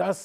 10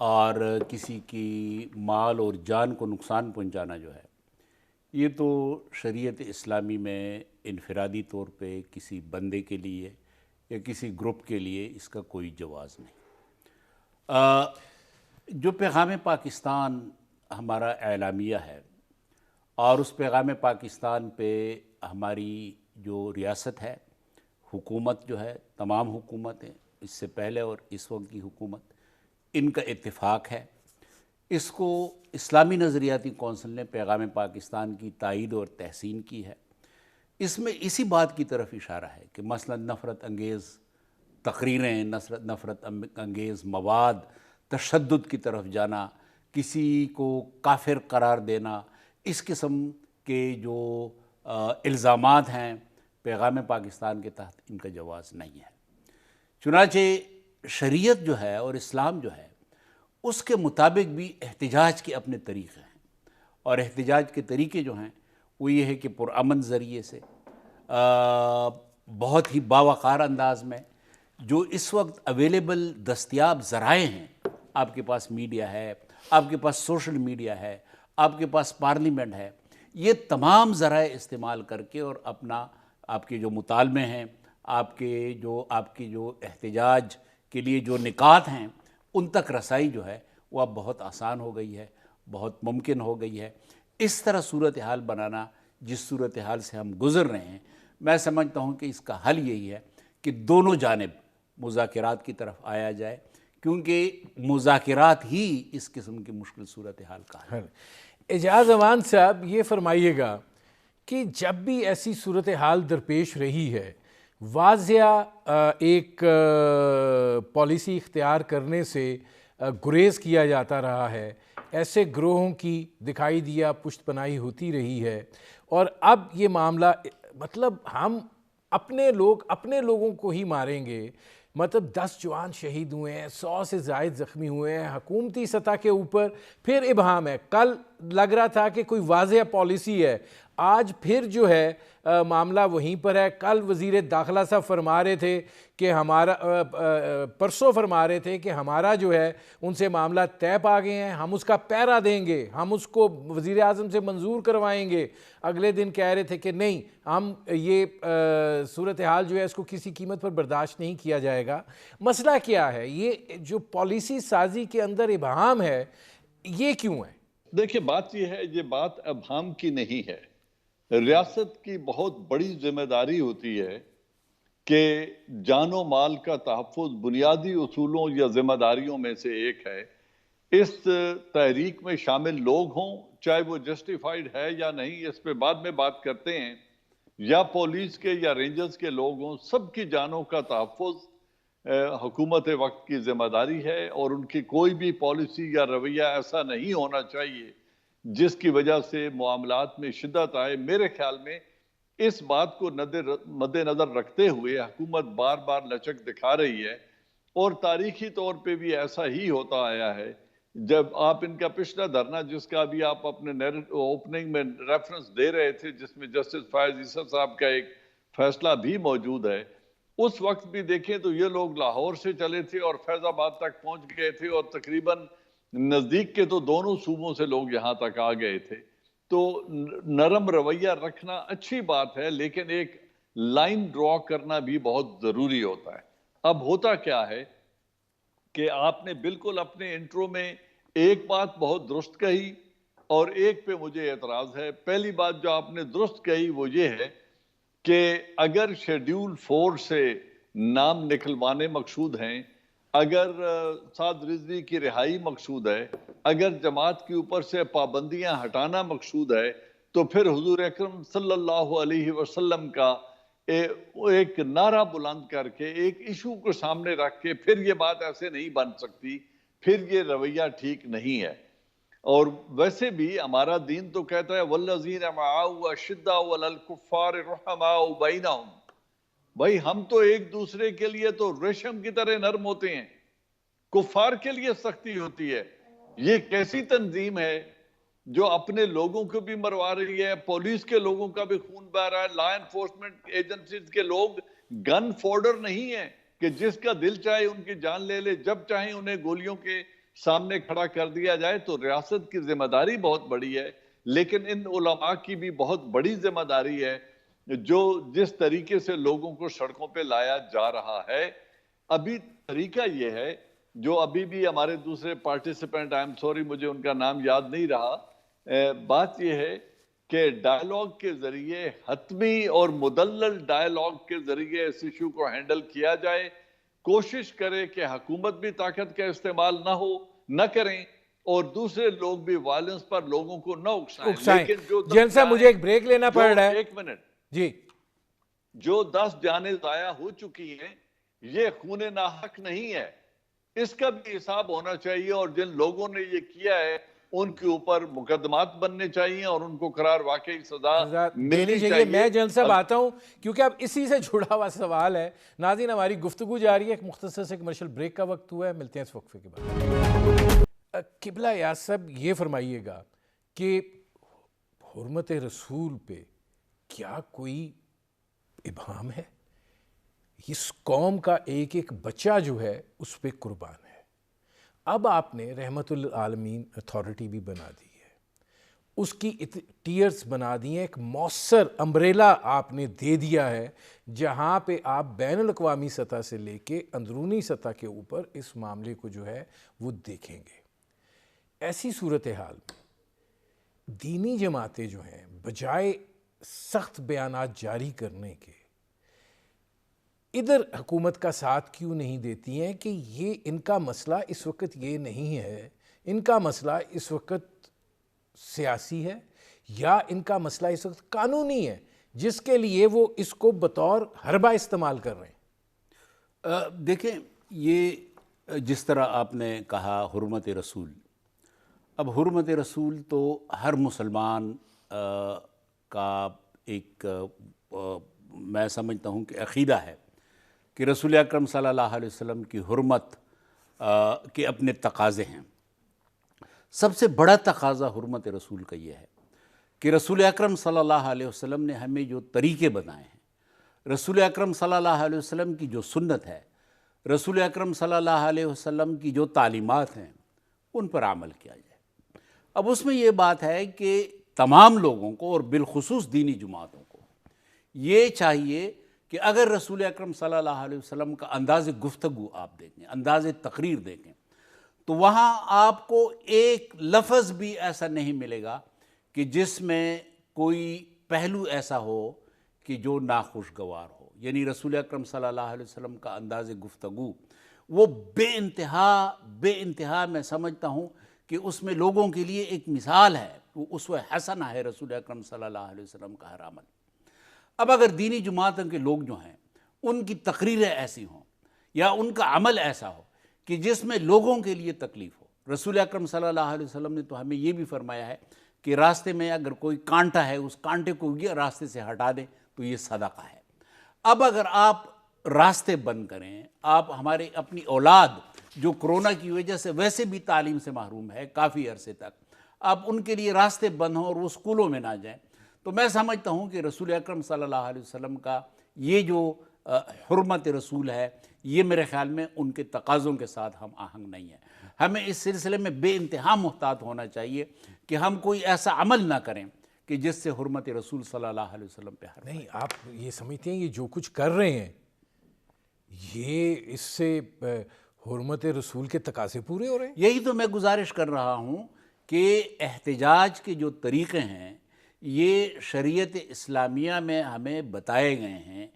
اور کسی کی مال اور جان کو نقصان پہنچانا جو ہے، یہ تو شریعت اسلامی میں انفرادی طور پہ کسی بندے کے لیے یا کسی گروپ کے لیے اس کا کوئی جواز نہیں۔ جو پیغام پاکستان ہمارا اعلامیہ ہے، اور اس پیغام پاکستان پہ ہماری جو ریاست ہے، حکومت جو ہے، تمام حکومتیں اس سے پہلے اور اس وقت کی حکومت، ان کا اتفاق ہے۔ اس کو اسلامی نظریاتی کونسل نے پیغام پاکستان کی تائید اور تحسین کی ہے۔ اس میں اسی بات کی طرف اشارہ ہے کہ مثلا نفرت انگیز تقریریں، نفرت انگیز مواد، تشدد کی طرف جانا، کسی کو کافر قرار دینا، اس قسم کے جو الزامات ہیں، پیغام پاکستان کے تحت ان کا جواز نہیں ہے۔ چنانچہ شریعت جو ہے اور اسلام جو ہے، اس کے مطابق بھی احتجاج کے اپنے طریقے ہیں، اور احتجاج کے طریقے جو ہیں وہ یہ ہے کہ پرامن ذریعے سے، بہت ہی باوقار انداز میں، جو اس وقت اویلیبل دستیاب ذرائع ہیں، آپ کے پاس میڈیا ہے، آپ کے پاس سوشل میڈیا ہے، آپ کے پاس پارلیمنٹ ہے، یہ تمام ذرائع استعمال کر کے اور اپنا آپ کے جو مطالبے ہیں، آپ کی جو احتجاج کے لیے جو نکات ہیں، ان تک رسائی جو ہے وہ اب بہت آسان ہو گئی ہے، بہت ممکن ہو گئی ہے۔ اس طرح صورتحال بنانا جس صورتحال سے ہم گزر رہے ہیں، میں سمجھتا ہوں کہ اس کا حل یہی ہے کہ دونوں جانب مذاکرات کی طرف آیا جائے، کیونکہ مذاکرات ہی اس قسم کی مشکل صورتحال کا حل ہے۔ اعجاز امان صاحب، یہ فرمائیے گا کہ جب بھی ایسی صورتحال درپیش رہی ہے، واضح ایک پالیسی اختیار کرنے سے گریز کیا جاتا رہا ہے، ایسے گروہوں کی دکھائی دیا پشت پناہی ہوتی رہی ہے، اور اب یہ معاملہ مطلب ہم اپنے لوگوں کو ہی ماریں گے، مطلب 10 جوان شہید ہوئے ہیں، 100 سے زائد زخمی ہوئے ہیں، حکومتی سطح کے اوپر پھر ابہام ہے۔ کل لگ رہا تھا کہ کوئی واضح پالیسی ہے، آج پھر جو ہے معاملہ وہیں پر ہے۔ کل وزیر داخلہ صاحب فرما رہے تھے کہ پرسوں فرما رہے تھے کہ ہمارا جو ہے ان سے معاملہ طے پا گئے ہیں، ہم اس کا پیرا دیں گے، ہم اس کو وزیر اعظم سے منظور کروائیں گے۔ اگلے دن کہہ رہے تھے کہ نہیں، ہم یہ صورتحال جو ہے اس کو کسی قیمت پر برداشت نہیں کیا جائے گا۔ مسئلہ کیا ہے؟ یہ جو پالیسی سازی کے اندر ابہام ہے، یہ کیوں ہے؟ دیکھیں، بات یہ ہے، یہ بات ابہام کی نہیں ہے۔ ریاست کی بہت بڑی ذمہ داری ہوتی ہے کہ جان و مال کا تحفظ بنیادی اصولوں یا ذمہ داریوں میں سے ایک ہے۔ اس تحریک میں شامل لوگ ہوں، چاہے وہ جسٹیفائیڈ ہے یا نہیں، اس پہ بعد میں بات کرتے ہیں، یا پولیس کے یا رینجرز کے لوگ ہوں، سب کی جانوں کا تحفظ حکومت وقت کی ذمہ داری ہے، اور ان کی کوئی بھی پالیسی یا رویہ ایسا نہیں ہونا چاہیے جس کی وجہ سے معاملات میں شدت آئے۔ میرے خیال میں اس بات کو مد نظر رکھتے ہوئے حکومت بار بار لچک دکھا رہی ہے، اور تاریخی طور پہ بھی ایسا ہی ہوتا آیا ہے۔ جب آپ ان کا پچھلا دھرنا، جس کا بھی آپ اپنے اوپننگ میں ریفرنس دے رہے تھے، جس میں جسٹس فائز عیسیٰ صاحب کا ایک فیصلہ بھی موجود ہے، اس وقت بھی دیکھیں تو یہ لوگ لاہور سے چلے تھے اور فیض آباد تک پہنچ گئے تھے، اور تقریباً نزدیک کے تو دونوں صوبوں سے لوگ یہاں تک آ گئے تھے۔ تو نرم رویہ رکھنا اچھی بات ہے، لیکن ایک لائن ڈرا کرنا بھی بہت ضروری ہوتا ہے۔ اب ہوتا کیا ہے کہ آپ نے بالکل اپنے انٹرو میں ایک بات بہت درست کہی، اور ایک پہ مجھے اعتراض ہے۔ پہلی بات جو آپ نے درست کہی وہ یہ ہے کہ اگر شیڈیول 4 سے نام نکلوانے مقصود ہیں، اگر سعد رضوی کی رہائی مقصود ہے، اگر جماعت کے اوپر سے پابندیاں ہٹانا مقصود ہے، تو پھر حضور اکرم صلی اللہ علیہ وسلم کا ایک نعرہ بلند کر کے، ایک ایشو کو سامنے رکھ کے پھر یہ بات ایسے نہیں بن سکتی، پھر یہ رویہ ٹھیک نہیں ہے۔ اور ویسے بھی ہمارا دین تو کہتا ہے وَالَّذِينَ مَعَهُ أَشِدَّاءُ عَلَى الْكُفَّارِ رُحَمَاءُ بَيْنَهُمْ۔ بھائی ہم تو ایک دوسرے کے لیے تو ریشم کی طرح نرم ہوتے ہیں، کفار کے لیے سختی ہوتی ہے۔ یہ کیسی تنظیم ہے جو اپنے لوگوں کو بھی مروا رہی ہے، پولیس کے لوگوں کا بھی خون بہہ رہا ہے، لا انفورسمنٹ ایجنسیز کے لوگ گن فوڈر نہیں ہیں کہ جس کا دل چاہے ان کی جان لے لے، جب چاہیں انہیں گولیوں کے سامنے کھڑا کر دیا جائے تو ریاست کی ذمہ داری بہت بڑی ہے، لیکن ان علماء کی بھی بہت بڑی ذمہ داری ہے جو جس طریقے سے لوگوں کو سڑکوں پہ لایا جا رہا ہے۔ ابھی طریقہ یہ ہے جو ابھی بھی ہمارے دوسرے پارٹیسپینٹ، آئی ایم سوری مجھے ان کا نام یاد نہیں رہا، بات یہ ہے کہ ڈائیلاگ کے ذریعے، حتمی اور مدلل ڈائیلاگ کے ذریعے اس ایشو کو ہینڈل کیا جائے، کوشش کرے کہ حکومت بھی طاقت کا استعمال نہ کریں اور دوسرے لوگ بھی وائلنس پر لوگوں کو نہ اکسائیں۔ لیکن جو جن صاحب مجھے ایک بریک لینا پڑ رہا ہے، ایک منٹ جی، جو 10 جانیں ضائع ہو چکی ہیں یہ خون ناحق نہیں ہے، اس کا بھی حساب ہونا چاہیے، اور جن لوگوں نے یہ کیا ہے ان کے اوپر مقدمات بننے چاہیے اور ان کو قرار واقعی سزا ملنی چاہیے۔ میں جن صاحب آتا ہوں کیونکہ اب اسی سے جڑا ہوا سوال ہے۔ ناظرین ہماری گفتگو جاری ہے، ایک مختصر سے کمرشل بریک کا وقت ہوا ہے، ملتے ہیں اس وقفے کے بعد۔ قبلہ یاز صاحب یہ فرمائیے گا کہ حرمت رسول پہ کیا کوئی ابہام ہے؟ اس قوم کا ایک ایک بچہ جو ہے اس پہ قربان ہے۔ اب آپ نے رحمت العالمین اتھارٹی بھی بنا دی ہے، اس کی ٹیئرز بنا دی ہیں، ایک مؤثر امبریلا آپ نے دے دیا ہے جہاں پہ آپ بین الاقوامی سطح سے لے کے اندرونی سطح کے اوپر اس معاملے کو جو ہے وہ دیکھیں گے۔ ایسی صورتحال میں دینی جماعتیں جو ہیں بجائے سخت بیانات جاری کرنے کے ادھر حکومت کا ساتھ کیوں نہیں دیتی ہیں کہ یہ ان کا مسئلہ اس وقت یہ نہیں ہے، ان کا مسئلہ اس وقت سیاسی ہے یا ان کا مسئلہ اس وقت قانونی ہے جس کے لیے وہ اس کو بطور حربہ استعمال کر رہے ہیں؟ دیکھیں، یہ جس طرح آپ نے کہا حرمت رسول، اب حرمت رسول تو ہر مسلمان کا ایک میں سمجھتا ہوں کہ عقیدہ ہے کہ رسول اکرم صلی اللہ علیہ وسلم کی حرمت کے اپنے تقاضے ہیں۔ سب سے بڑا تقاضا حرمت رسول کا یہ ہے کہ رسول اکرم صلی اللہ علیہ وسلم نے ہمیں جو طریقے بنائے ہیں، رسول اکرم صلی اللہ علیہ وسلم کی جو سنت ہے، رسول اکرم صلی اللہ علیہ وسلم کی جو تعلیمات ہیں، ان پر عمل کیا جائے۔ اب اس میں یہ بات ہے کہ تمام لوگوں کو اور بالخصوص دینی جماعتوں کو یہ چاہیے کہ اگر رسول اکرم صلی اللہ علیہ وسلم کا انداز گفتگو آپ دیکھیں، انداز تقریر دیکھیں، تو وہاں آپ کو ایک لفظ بھی ایسا نہیں ملے گا کہ جس میں کوئی پہلو ایسا ہو کہ جو ناخوشگوار ہو۔ یعنی رسول اکرم صلی اللہ علیہ وسلم کا انداز گفتگو وہ بے انتہا میں سمجھتا ہوں کہ اس میں لوگوں کے لیے ایک مثال ہے، وہ اسوہ حسنہ ہے رسول اکرم صلی اللہ علیہ وسلم کا ہر عمل۔ اب اگر دینی جماعتوں کے لوگ جو ہیں ان کی تقریریں ایسی ہوں یا ان کا عمل ایسا ہو کہ جس میں لوگوں کے لیے تکلیف ہو، رسول اکرم صلی اللہ علیہ وسلم نے تو ہمیں یہ بھی فرمایا ہے کہ راستے میں اگر کوئی کانٹا ہے اس کانٹے کو یہ راستے سے ہٹا دیں تو یہ صدقہ ہے۔ اب اگر آپ راستے بند کریں، آپ ہمارے اپنی اولاد جو کرونا کی وجہ سے ویسے بھی تعلیم سے محروم ہے کافی عرصے تک، آپ ان کے لیے راستے بند ہوں اور وہ اسکولوں میں نہ جائیں، تو میں سمجھتا ہوں کہ رسول اکرم صلی اللہ علیہ وسلم کا یہ جو حرمت رسول ہے یہ میرے خیال میں ان کے تقاضوں کے ساتھ ہم آہنگ نہیں ہے۔ ہمیں اس سلسلے میں بے انتہا محتاط ہونا چاہیے کہ ہم کوئی ایسا عمل نہ کریں کہ جس سے حرمت رسول صلی اللہ علیہ وسلم پہ حرمت۔ نہیں، آپ یہ سمجھتے ہیں یہ جو کچھ کر رہے ہیں یہ اس سے حرمت رسول کے تقاضے پورے ہو رہے ہیں؟ یہی تو میں گزارش کر رہا ہوں کہ احتجاج کے جو طریقے ہیں یہ شریعت اسلامیہ میں ہمیں بتائے گئے ہیں،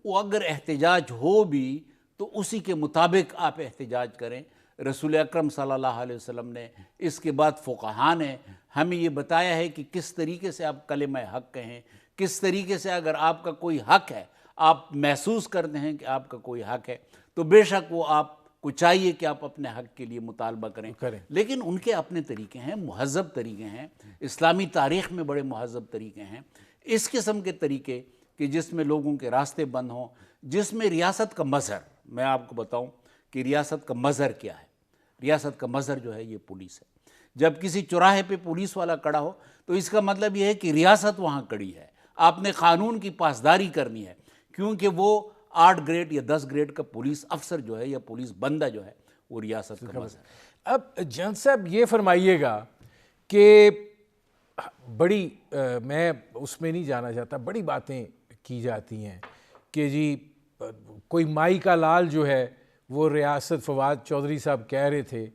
وہ اگر احتجاج ہو بھی تو اسی کے مطابق آپ احتجاج کریں۔ رسول اکرم صلی اللہ علیہ وسلم نے، اس کے بعد فقہاء نے ہمیں یہ بتایا ہے کہ کس طریقے سے آپ کلمہ حق کہیں، کس طریقے سے اگر آپ کا کوئی حق ہے، آپ محسوس کرتے ہیں کہ آپ کا کوئی حق ہے، تو بے شک وہ آپ کو چاہیے کہ آپ اپنے حق کے لیے مطالبہ کریں، لیکن ان کے اپنے طریقے ہیں، مہذب طریقے ہیں، اسلامی تاریخ میں بڑے مہذب طریقے ہیں۔ اس قسم کے طریقے کہ جس میں لوگوں کے راستے بند ہوں، جس میں ریاست کا مظہر، میں آپ کو بتاؤں کہ ریاست کا مظہر کیا ہے۔ ریاست کا مظہر جو ہے یہ پولیس ہے۔ جب کسی چوراہے پہ پولیس والا کھڑا ہو تو اس کا مطلب یہ ہے کہ ریاست وہاں کھڑی ہے، آپ نے قانون کی پاسداری کرنی ہے، کیونکہ وہ 8 گریڈ یا 10 گریڈ کا پولیس افسر جو ہے یا پولیس بندہ جو ہے وہ ریاست کا مظہر ہے۔ اب جن صاحب یہ فرمائیے گا کہ بڑی میں اس میں نہیں جانا چاہتا، بڑی باتیں کی جاتی ہیں کہ جی کوئی مائی کا لال جو ہے وہ ریاست فواد چودھری صاحب کہہ رہے تھے.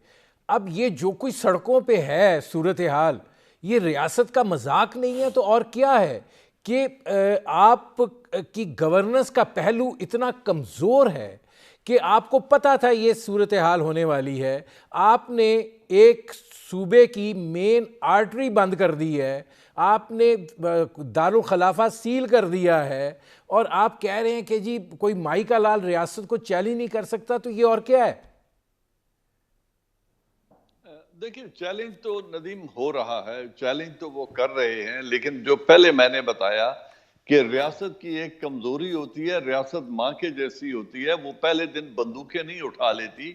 اب یہ جو کوئی سڑکوں پہ ہے صورتحال، یہ ریاست کا مذاق نہیں ہے تو اور کیا ہے کہ آپ کی گورننس کا پہلو اتنا کمزور ہے کہ آپ کو پتہ تھا یہ صورتحال ہونے والی ہے، آپ نے ایک صوبے کی مین آرٹری بند کر دی ہے، آپ نے دارالخلافہ سیل کر دیا ہے، اور آپ کہہ رہے ہیں کہ جی کوئی مائی کا لال ریاست کو چیلنج نہیں کر سکتا، تو یہ اور کیا ہے؟ دیکھیں چیلنج تو ندیم ہو رہا ہے، چیلنج تو وہ کر رہے ہیں، لیکن جو پہلے میں نے بتایا کہ ریاست کی ایک کمزوری ہوتی ہے، ریاست ماں کے جیسی ہوتی ہے، وہ پہلے دن بندوقیں نہیں اٹھا لیتی،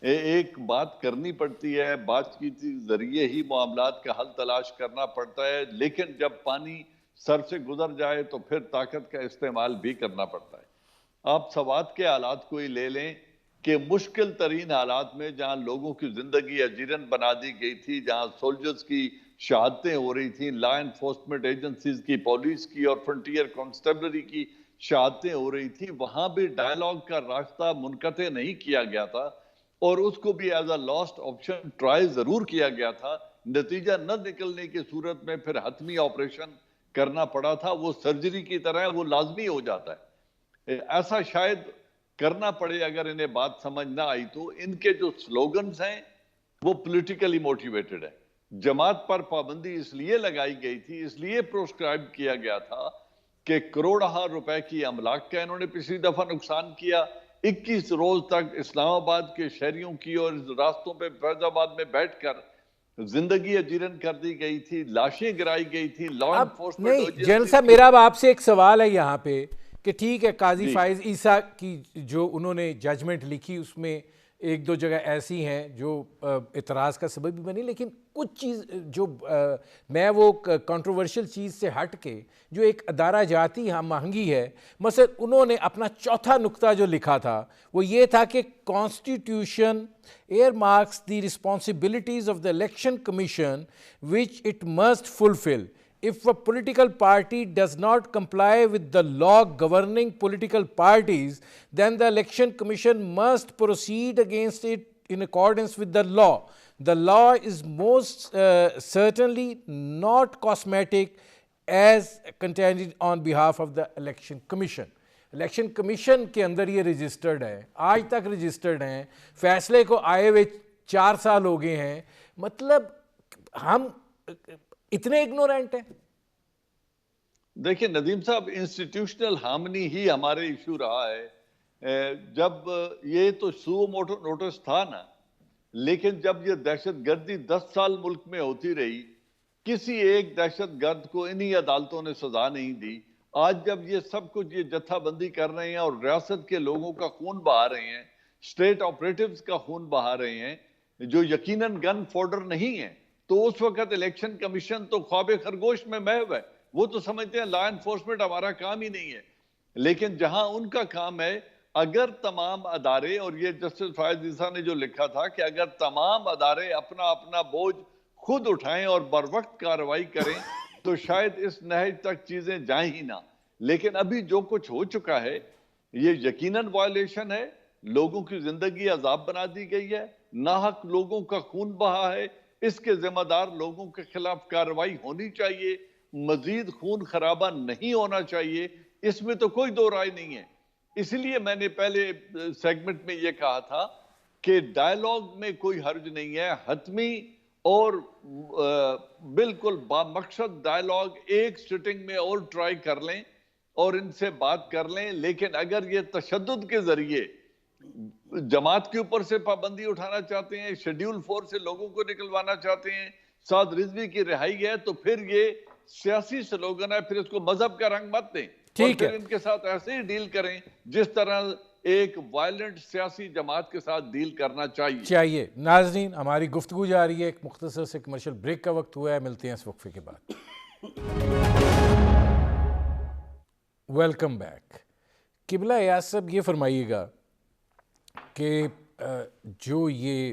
ایک بات کرنی پڑتی ہے، بات چیت کے ذریعے ہی معاملات کا حل تلاش کرنا پڑتا ہے، لیکن جب پانی سر سے گزر جائے تو پھر طاقت کا استعمال بھی کرنا پڑتا ہے. آپ سوات کے حالات کو ہی لے لیں کہ مشکل ترین حالات میں جہاں لوگوں کی زندگی اجیرن بنا دی گئی تھی، جہاں سولجرز کی شہادتیں ہو رہی تھیں، لا انفورسمنٹ ایجنسیز کی، پولیس کی اور فرنٹیئر کانسٹیبلری کی شہادتیں ہو رہی تھی، وہاں بھی ڈائیلاگ کا راستہ منقطع نہیں کیا گیا تھا اور اس کو بھی as a last option try ضرور کیا گیا تھا. نتیجہ نہ نکلنے کی صورت میں پھر حتمی آپریشن کرنا پڑا تھا. وہ سرجری کی طرح وہ لازمی ہو جاتا ہے. ایسا شاید کرنا پڑے اگر انہیں بات سمجھ نہ آئی تو. ان کے جو سلوگنز ہیں وہ پولیٹیکلی موٹیویٹڈ ہے. جماعت پر پابندی اس لیے لگائی گئی تھی، اس لیے پروسکرائب کیا گیا تھا کہ کروڑہ روپے کی املاک کا انہوں نے پچھلی دفعہ نقصان کیا. 21 روز تک اسلام آباد کے شہریوں کی اور راستوں پہ فیض آباد میں بیٹھ کر زندگی اجیرن کر دی گئی تھی، لاشیں گرائی گئی تھی. لا اب انفورسمنٹ نہیں جنرل صاحب، میرا اب آپ سے ایک سوال ہے یہاں پہ کہ ٹھیک ہے قاضی جی. فائز عیسیٰ کی جو انہوں نے ججمنٹ لکھی اس میں ایک دو جگہ ایسی ہیں جو اعتراض کا سبب بھی بنی، لیکن کچھ چیز جو میں وہ کنٹروورشل چیز سے ہٹ کے جو ایک ادارہ جاتی ہم آہنگی ہے، مثلا انہوں نے اپنا چوتھا نقطہ جو لکھا تھا وہ یہ تھا کہ constitution earmarks the responsibilities of the election commission which it must fulfill. If a political party does not comply with the law governing political parties, then the election commission must proceed against it in accordance with the law. The law is most certainly not cosmetic as contended on behalf of the election commission. Election commission کے اندر یہ registered ہے، آج تک registered ہیں، فیصلے کو آئے ہوئے 4 سال ہو گئے ہیں. مطلب ہم اتنے اگنورینٹ ہیں. دیکھیں ندیم صاحب، انسٹیٹیوشنل ہارمنی ہی ہمارے ایشو رہا ہے. جب یہ تو سو موٹو نوٹس تھا نا، لیکن جب یہ دہشت گردی 10 سال ملک میں ہوتی رہی، کسی ایک دہشت گرد کو انہی عدالتوں نے سزا نہیں دی. آج جب یہ سب کچھ یہ جتھا بندی کر رہے ہیں اور ریاست کے لوگوں کا خون بہا رہے ہیں، اسٹیٹ آپریٹیوز کا خون بہا رہے ہیں جو یقیناً گن فوڈر نہیں ہیں، تو اس وقت الیکشن کمیشن تو خواب خرگوش میں محو ہے. وہ تو سمجھتے ہیں لا انفورسمنٹ ہمارا کام ہی نہیں ہے. لیکن جہاں ان کا کام ہے، اگر تمام ادارے، اور یہ جسٹس فائز عیسیٰ نے جو لکھا تھا کہ اگر تمام ادارے اپنا اپنا بوجھ خود اٹھائیں اور بروقت کارروائی کریں تو شاید اس نہج تک چیزیں جائیں ہی نہ. لیکن ابھی جو کچھ ہو چکا ہے یہ یقیناً وائلیشن ہے. لوگوں کی زندگی عذاب بنا دی گئی ہے، ناحق لوگوں کا خون بہا ہے. اس کے ذمہ دار لوگوں کے خلاف کارروائی ہونی چاہیے، مزید خون خرابہ نہیں ہونا چاہیے، اس میں تو کوئی دو رائے نہیں ہے. اس لیے میں نے پہلے سیگمنٹ میں یہ کہا تھا کہ ڈائیلاگ میں کوئی حرج نہیں ہے، حتمی اور بالکل بامقصد ڈائیلاگ ایک سٹنگ میں اور ٹرائی کر لیں اور ان سے بات کر لیں. لیکن اگر یہ تشدد کے ذریعے جماعت کے اوپر سے پابندی اٹھانا چاہتے ہیں، شیڈیول 4 سے لوگوں کو نکلوانا چاہتے ہیں، سعد رضوی کی رہائی ہے، تو پھر یہ سیاسی سلوگن ہے، پھر اس کو مذہب کا رنگ مت دیں اور پھر ان کے ساتھ ایسے ہی ڈیل کریں جس طرح ایک وائلنٹ سیاسی جماعت کے ساتھ ڈیل کرنا چاہیے. ناظرین، ہماری گفتگو جاری ہے، ایک مختصر سے کمرشل بریک کا وقت ہوا ہے، ملتے ہیں اس وقفے کے بعد. Welcome back. قبلہ ایاز صاحب یہ فرمائیے گا کہ جو یہ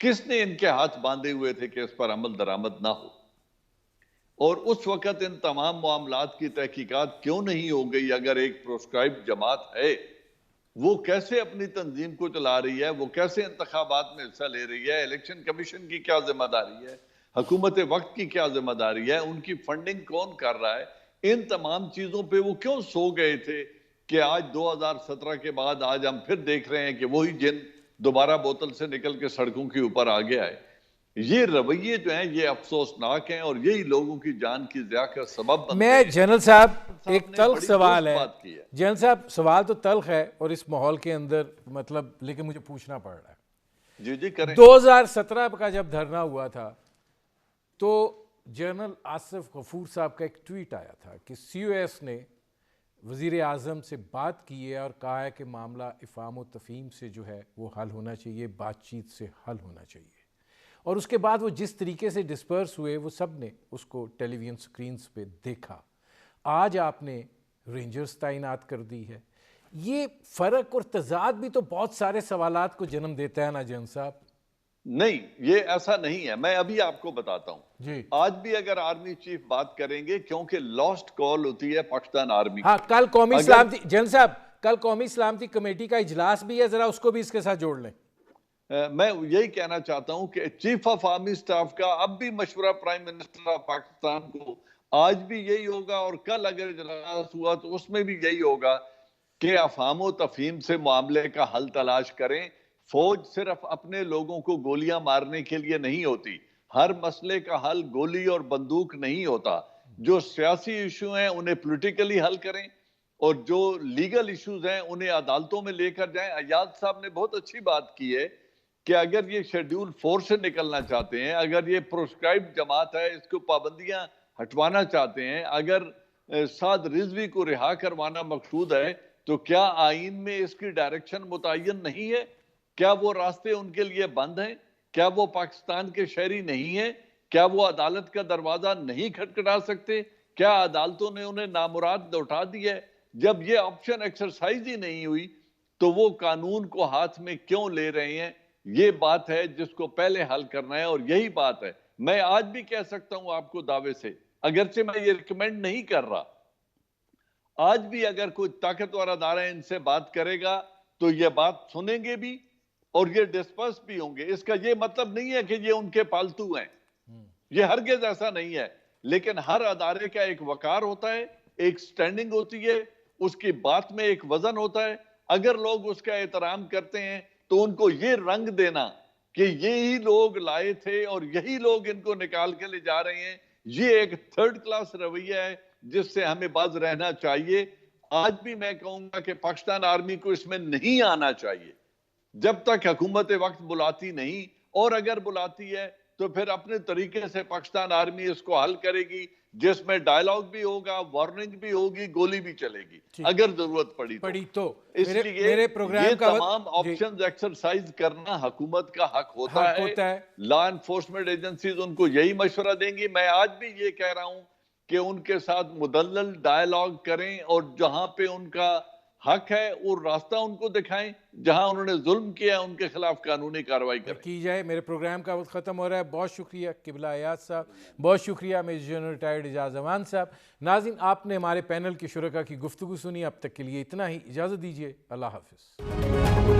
کس نے ان کے ہاتھ باندھے ہوئے تھے کہ اس پر عمل درآمد نہ ہو؟ اور اس وقت ان تمام معاملات کی تحقیقات کیوں نہیں ہو گئی؟ اگر ایک پروسکرائب جماعت ہے، وہ کیسے اپنی تنظیم کو چلا رہی ہے، وہ کیسے انتخابات میں حصہ لے رہی ہے، الیکشن کمیشن کی کیا ذمہ داری ہے، حکومت وقت کی کیا ذمہ داری ہے، ان کی فنڈنگ کون کر رہا ہے، ان تمام چیزوں پہ وہ کیوں سو گئے تھے کہ آج 2017 کے بعد آج ہم پھر دیکھ رہے ہیں کہ وہی جن دوبارہ بوتل سے نکل کے سڑکوں کے اوپر آ گیا ہے۔ یہ رویے جو ہیں یہ افسوسناک ہیں اور یہی لوگوں کی جان کی ضیاع کا سبب بنتے ہیں۔ میں جنرل صاحب ایک نے تلخ بڑی سوال درست ہے، بات کی ہے۔ جنرل صاحب سوال تو تلخ ہے اور اس ماحول کے اندر مطلب لیکن مجھے پوچھنا پڑ رہا ہے۔ جی جی کریں۔ 2017 کا جب دھرنا ہوا تھا تو جنرل آصف غفور صاحب کا ایک ٹویٹ آیا تھا کہ سی او ایس نے وزیر اعظم سے بات کی ہے اور کہا ہے کہ معاملہ افہام و تفہیم سے جو ہے وہ حل ہونا چاہیے، بات چیت سے حل ہونا چاہیے، اور اس کے بعد وہ جس طریقے سے ڈسپرس ہوئے وہ سب نے اس کو ٹیلی ویژن سکرینز پہ دیکھا۔ آج آپ نے رینجرز تعینات کر دی ہے، یہ فرق اور تضاد بھی تو بہت سارے سوالات کو جنم دیتا ہے نا جنرل صاحب؟ نہیں، یہ ایسا نہیں ہے، میں ابھی آپ کو بتاتا ہوں۔ جی آج بھی اگر آرمی چیف بات کریں گے کیونکہ لاسٹ کال ہوتی ہے پاکستان آرمی ہاں، کی۔ کل قومی اگر- سلامتی جنرل صاحب کل قومی سلامتی کمیٹی کا اجلاس بھی ہے، ذرا اس کو بھی اس کے ساتھ جوڑ لیں۔ میں یہی کہنا چاہتا ہوں کہ چیف آف آرمی سٹاف کا اب بھی مشورہ پرائم منسٹر آف پاکستان کو آج بھی یہی ہوگا، اور کل اگر اجلاس ہوا تو اس میں بھی یہی ہوگا کہ افہام و تفہیم سے معاملے کا حل تلاش کریں۔ فوج صرف اپنے لوگوں کو گولیاں مارنے کے لیے نہیں ہوتی، ہر مسئلے کا حل گولی اور بندوق نہیں ہوتا۔ جو سیاسی ایشو ہیں انہیں پولیٹیکلی حل کریں، اور جو لیگل ایشوز ہیں انہیں عدالتوں میں لے کر جائیں۔ ایاز صاحب نے بہت اچھی بات کی ہے کہ اگر یہ شیڈیول 4 سے نکلنا چاہتے ہیں، اگر یہ پروسکرائب جماعت ہے اس کو پابندیاں ہٹوانا چاہتے ہیں، اگر سعد رضوی کو رہا کروانا مقصود ہے، تو کیا آئین میں اس کی ڈائریکشن متعین نہیں ہے؟ کیا وہ راستے ان کے لیے بند ہیں؟ کیا وہ پاکستان کے شہری نہیں ہیں؟ کیا وہ عدالت کا دروازہ نہیں کھٹکھٹا سکتے؟ کیا عدالتوں نے انہیں نامراد لوٹا دیا ہے؟ جب یہ آپشن ایکسرسائز ہی نہیں ہوئی تو وہ قانون کو ہاتھ میں کیوں لے رہے ہیں؟ یہ بات ہے جس کو پہلے حل کرنا ہے، اور یہی بات ہے۔ میں آج بھی کہہ سکتا ہوں آپ کو دعوے سے، اگرچہ میں یہ ریکمینڈ نہیں کر رہا، آج بھی اگر کوئی طاقتور ادارہ ان سے بات کرے گا تو یہ بات سنیں گے بھی اور یہ ڈسپرس بھی ہوں گے۔ اس کا یہ مطلب نہیں ہے کہ یہ ان کے پالتو ہیں، یہ ہرگز ایسا نہیں ہے، لیکن ہر ادارے کا ایک وقار ہوتا ہے، ایک سٹینڈنگ ہوتی ہے، اس کی بات میں ایک وزن ہوتا ہے۔ اگر لوگ اس کا احترام کرتے ہیں تو ان کو یہ رنگ دینا کہ یہی لوگ لائے تھے اور یہی لوگ ان کو نکال کے لے جا رہے ہیں، یہ ایک تھرڈ کلاس رویہ ہے جس سے ہمیں باز رہنا چاہیے۔ آج بھی میں کہوں گا کہ پاکستان آرمی کو اس میں نہیں آنا چاہیے جب تک حکومت وقت بلاتی نہیں، اور اگر بلاتی ہے تو پھر اپنے طریقے سے پاکستان آرمی اس کو حل کرے گی، جس میں ڈائیلاگ بھی ہوگا، وارننگ بھی ہوگی، گولی بھی چلے گی اگر ضرورت پڑی تو۔ اس لیے یہ تمام آپشنز ایکسرسائز کرنا حکومت کا حق ہوتا ہے۔ لا انفورسمنٹ ایجنسیز ان کو یہی مشورہ دیں گی۔ میں آج بھی یہ کہہ رہا ہوں کہ ان کے ساتھ مدلل ڈائیلاگ کریں، اور جہاں پہ ان کا حق ہے وہ راستہ ان کو دکھائیں، جہاں انہوں نے ظلم کیا ان کے خلاف قانونی کارروائی کریں کی جائے۔ میرے پروگرام کا وقت ختم ہو رہا ہے۔ بہت شکریہ قبلہ ایاز صاحب، بہت شکریہ میجر جنرل ریٹائرڈ اعجاز امان صاحب۔ ناظرین، آپ نے ہمارے پینل کے شرکاء کی گفتگو سنی، اب تک کے لیے اتنا ہی، اجازت دیجیے، اللہ حافظ۔